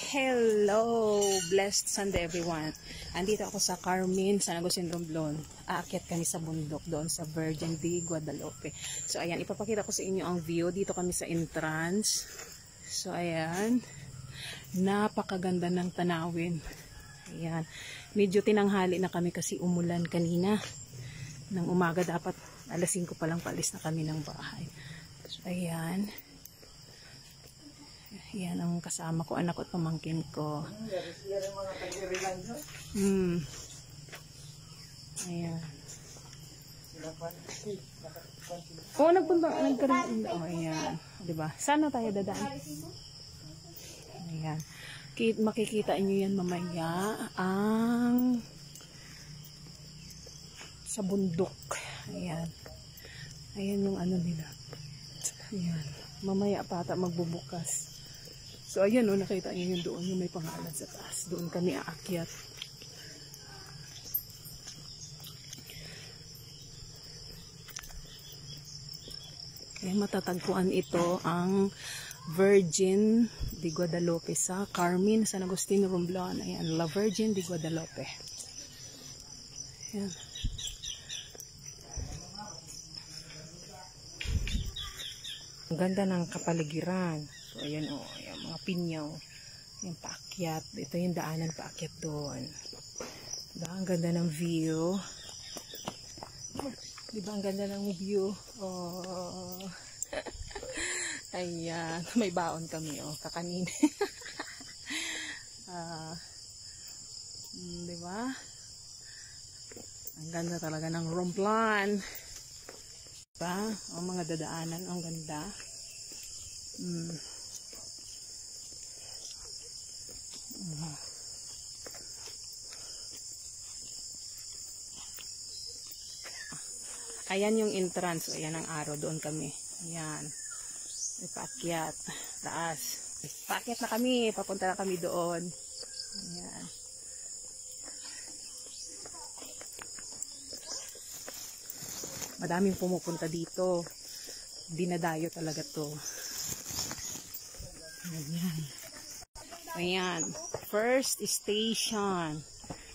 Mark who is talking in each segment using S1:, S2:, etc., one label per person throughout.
S1: Hello! Blessed Sunday everyone. Andito ako sa Carmen, San Agustin, Romblon. Aakyat kami sa bundok doon sa Virgin de Guadalupe. So ayan, ipapakita ko sa inyo ang view. Dito kami sa entrance. So ayan, napakaganda ng tanawin. Ayan, medyo tinanghali na kami kasi umulan kanina. Nang umaga dapat alas 5 pa lang paalis na kami ng bahay. So ayan. Yan ang kasama ko, anak ko at pamangkin ko. Ayan. Oo, nagkaroon. Oh, ayan. Diba? Saan na tayo dadaan? Ayan. Makikita nyo yan mamaya ang sa bundok. Ayan. Ayan yung ano nila. Ayan. Mamaya pata magbubukas. So ayan o, nakita niyo yun doon, yung may pangalan sa taas. Doon kami aakyat. Kaya matatagpuan ito ang Virgin de Guadalupe sa Carmen, San Agustin, Romblon. Ayan, La Virgin de Guadalupe. Ayan. Ang ganda ng kapaligiran. So ayan o, ayan, mga pinyaw. Yung paakyat. Ito yung daanan paakyat doon. Diba? Ang ganda ng view. Diba ang ganda ng view? Oh. Ayan. May baon kami o. Kakanin. Diba? Ang ganda talaga ng Romblon. Diba? O mga dadaanan. Ang ganda. Ayan yung entrance. Ayan ang araw. Doon kami. Ayan. May paakyat. Taas. Paakyat na kami. Papunta na kami doon. Ayan. Madaming pumupunta dito. Dinadayo talaga to. Ayan. Ayan. First station.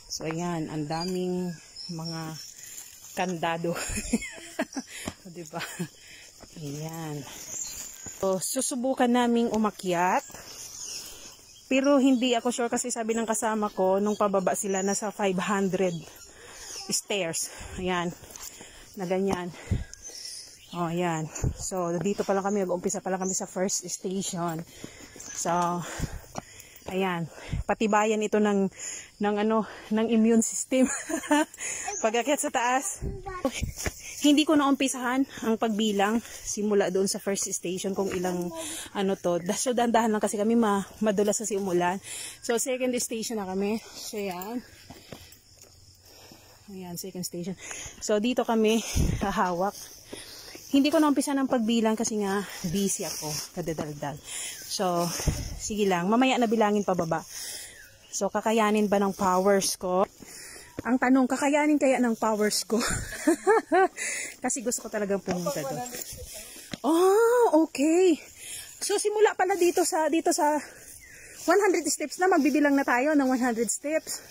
S1: So ayan. Ang daming mga kandado. Diba? Ayan. So, susubukan naming umakyat. Pero hindi ako sure kasi sabi ng kasama ko, nung pababa sila nasa 500 stairs. Ayan. Na ganyan. Oh, ayan. So, dito pa lang kami. Mag-umpisa pa lang kami sa first station. So, ayan. Patibayan ito ng immune system. Pag-akyat sa taas. Hindi ko naumpisahan ang pagbilang simula doon sa first station kung ilang to. So, dahan-dahan lang kasi kami madulas kasi umulan. So, second station na kami. So, ayan. Ayan, second station. So, dito kami hahawak. Hindi ko naumpisahan ang pagbilang kasi nga busy ako. Kadadaldal. So, sige lang. Mamaya na bilangin pababa. So, kakayanin ba ng powers ko? Ang tanong, kakayanin kaya ng powers ko? Kasi gusto ko talagang pumunta doon. Oh, okay. So, simula pala dito sa 100 steps na. Magbibilang na tayo ng 100 steps.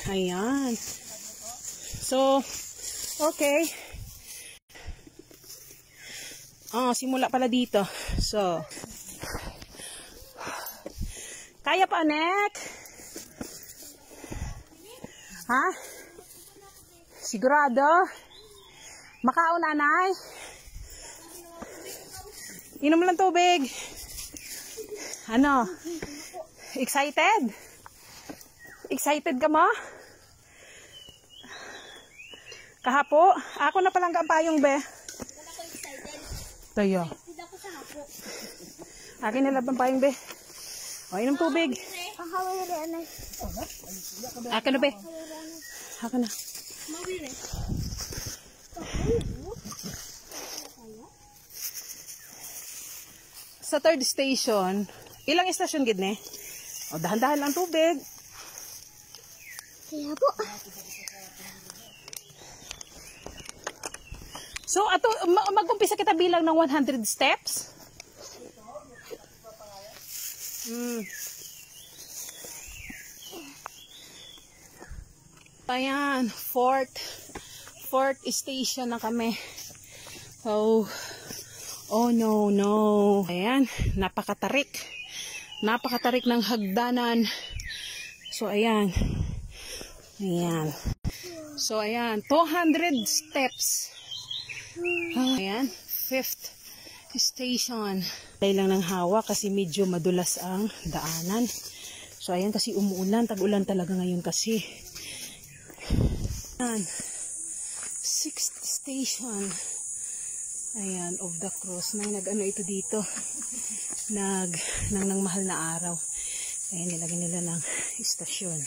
S1: Ayan. So, okay. Oh, simula pala dito. So, kaya pa, Nek? Ha? Sigurado? Makaon, nanay? Inom lang tubig. Ano? Excited? Excited ka mo? Kahapo? Ako na palang payong, be. Tayo. Akin na labang payong, be. O, inom tubig. Akin na, be. Akin na. Sa third station, ilang station gid ne? O, dahan-dahan lang tubig. Kaya po. So, ato, mag-umpisa kita bilang ng 100 steps. Ayan, fourth station na kami. Oh no. Ayan, napakatarik ng hagdanan. So ayan. So ayan, 200 steps. Ayan, 5th station. Dahil lang ng hawa kasi medyo madulas ang daanan. So ayan, kasi umuulan, tag-ulan talaga ngayon kasi. Ayan, 6th station. Ayan, of the cross. May nag-ano ito dito. Nang mahal na araw. Ayan, nilagyan nila ng istasyon.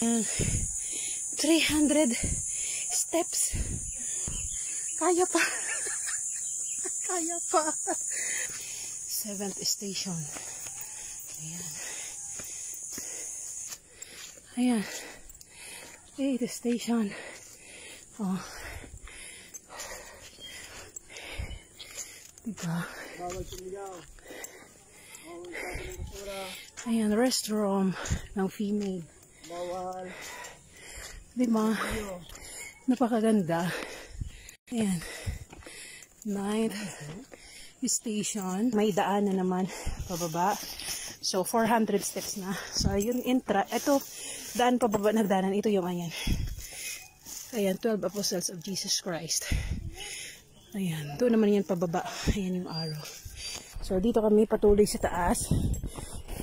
S1: Ayan, 300 steps. Kaya pa. 7th station. Ayan. 8th station. Oh. Diba? Ayan, restroom ng female. Bawal. Diba? Napakaganda. Ayan. 9th station. May daan na naman pababa. So, 400 steps na. So, yun, ito, daan pababa na daanan. Ito yung ayan. Ayan, 12 Apostles of Jesus Christ. Ayan, doon naman yan pababa. Ayan yung arrow. So, dito kami patuloy sa taas.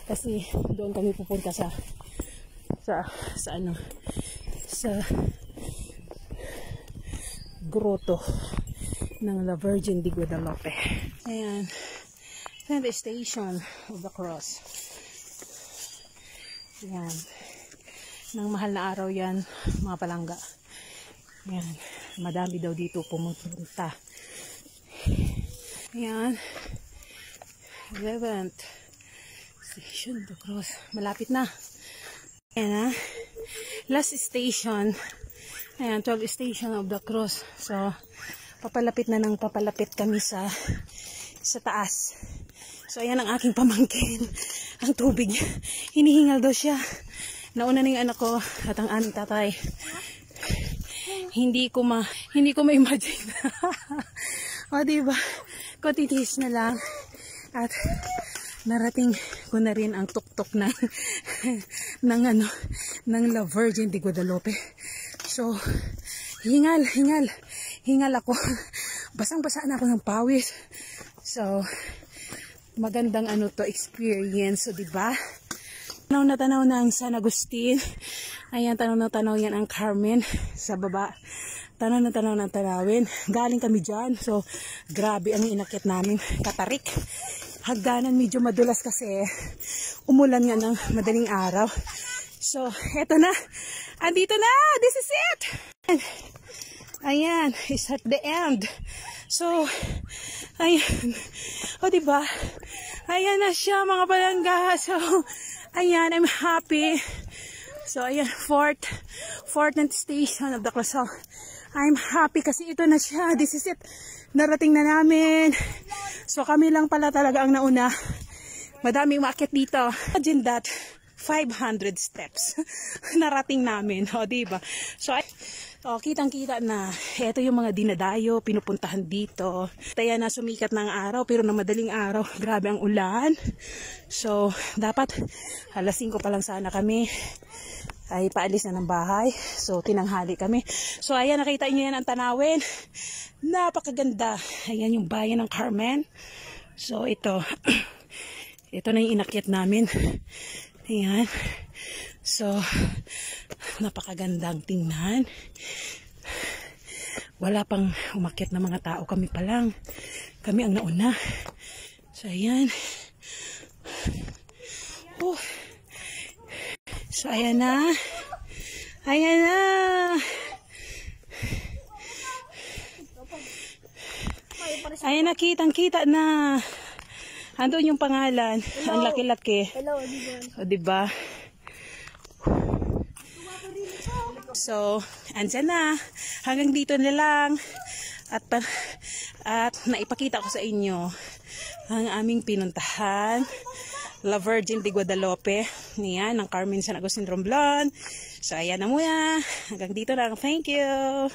S1: Kasi, doon kami pupunta sa grotto ng La Virgen de Guadalupe. Ayan. 10th station of the cross. Ayan. Nang mahal na araw yan, mga palangga. Ayan. Madami daw dito pumupunta. Ayan. 11th station of the cross. Malapit na. Ayan, last station. Ayan, 12th station of the cross. So, papalapit kami sa taas. So, ayan ang aking pamangkin. Ang tubig. Hinihingal daw siya. Nauna na yung anak ko at ang aming tatay. Hindi ko ma-imagine. O, diba? Ko titiis na lang. At narating ko na rin ang tuktok ng La Virgen de Guadalupe. So, hingal ako. Basang-basa na ako ng pawis. So, magandang experience. So, diba? Tanaw na ang San Agustin. Ayan, tanaw yan ang Carmen sa baba. Tanaw na tanawin. Galing kami dyan. So, grabe ang inakit namin. Katarik. Hagdanan medyo madulas kasi umulan nga ng madaling araw. So, eto na. Andito na. This is it. Ayan. It's at the end. So, ayan. O, diba? Ayan na siya, mga palangga. So, ayan. I'm happy. So, ayan. Fourth station of the cross. So, I'm happy kasi ito na siya. This is it. Narating na namin. So, kami lang pala talaga ang nauna. Madaming umakyat dito. Imagine that. 500 steps. Narating namin. O, diba? So, kitang-kita na. Ito yung mga dinadayo, pinupuntahan dito. Kaya na sumikat ng araw, pero na madaling araw, grabe ang ulan. So, dapat alas 5 pa lang sana kami ay paalis na ng bahay. So, tinanghali kami. So, ayan, nakita nyo yan ang tanawin. Napakaganda. Ayan yung bayan ng Carmen. So, ito. Ito na yung inakyat namin. Ayan. So, napakagandang tingnan. Wala pang umakyat na mga tao. Kami pa lang. Kami ang nauna. So, ayan. Oh. So, ayan na. Ayan na. Ayan na, kitang-kita na. Andun yung pangalan. Hello. Ang laki-laki. Hello, o, diba? So, andyan na. Hanggang dito na lang. At naipakita ko sa inyo ang aming pinuntahan. La Virgin de Guadalupe. Niyan, ng Carmen San Agustin Romblon. So, ayan na muna. Hanggang dito lang. Thank you.